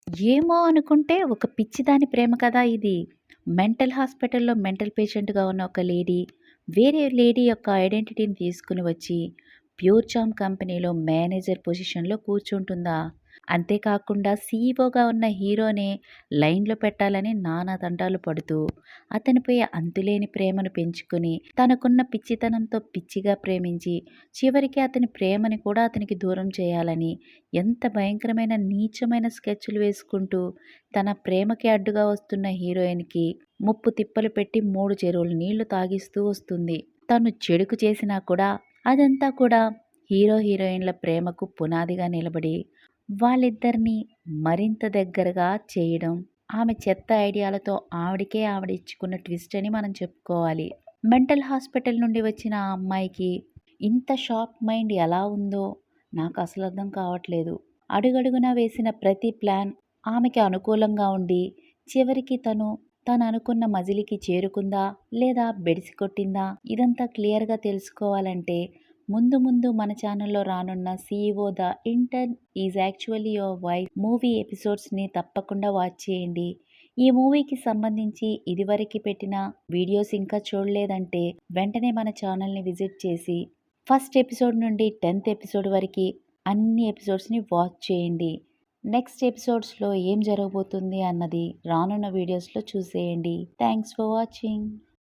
ఏమో అనుకుంటే ఒక పిచ్చిదాని ప్రేమ కదా ఇది. మెంటల్ హాస్పిటల్‌లో మెంటల్ పేషెంట్‌గా ఉన్న ఒక లేడీ, వేరే లేడీ యొక్క ఐడెంటిటీని తీసుకొని వచ్చి, ప్యూర్ చార్మ్ కంపెనీలో మేనేజర్ పొజిషన్‌లో కూర్చుంటుందా? అంతేకాకుండా సీఈఓగా ఉన్న హీరోనే లైన్‌లో పెట్టాలని నానా తంటాలు పడుతూ, అతనిపై అంతులేని ప్రేమను పెంచుకొని, తనకున్న పిచ్చితనంతో పిచ్చిగా ప్రేమించి, చివరికి అతని ప్రేమని కూడా అతనికి దూరం చేయాలని ఎంత భయంకరమైన నీచమైన స్కెచ్‌లు వేసుకుంటూ, తన ప్రేమకి అడ్డుగా వస్తున్న హీరోయిన్‌కి ముప్పు తిప్పలు పెట్టి 3 చెరువుల నీళ్లు తాగిస్తూ వస్తుంది. తను చెడుకు చేసినా కూడా అదంతా కూడా హీరోయిన్‌ల ప్రేమకు పునాదిగా నిలబడి, వాళ్ళిద్దరిని మరింత దగ్గరగా చేయడం, ఆమె చెత్త ఐడియాలతో ఆవిడ ఇచ్చుకున్న ట్విస్ట్ అని మనం చెప్పుకోవాలి. మెంటల్ హాస్పిటల్ నుండి వచ్చిన ఆ అమ్మాయికి ఇంత షార్ప్ మైండ్ ఎలా ఉందో నాకు అసలు అర్థం కావట్లేదు. అడుగడుగునా వేసిన ప్రతి ప్లాన్ ఆమెకి అనుకూలంగా ఉండి, చివరికి తను అనుకున్న మజిలీకి చేరుకుందా? లేదా బెడిసి కొట్టిందా? ఇదంతా క్లియర్‌గా తెలుసుకోవాలంటే ముందు ముందు మన ఛానల్‌లో రానున్న C E O the intern is actually your wife movie ఎపిసోడ్స్‌ని తప్పకుండా వాచ్ చేయండి. ఈ మూవీకి సంబంధించి ఇదివరకి పెట్టిన వీడియోస్ ఇంకా చూడలేదంటే వెంటనే మన ఛానల్‌ని విజిట్ చేసి ఫస్ట్ ఎపిసోడ్ నుండి 10థ్ ఎపిసోడ్ వరకి అన్ని ఎపిసోడ్స్‌ని వాచ్ చేయండి. నెక్స్ట్ ఎపిసోడ్స్‌లో ఏం జరగబోతుంది అన్నది రానున్న వీడియోస్‌లో చూసేయండి. Thanks for watching.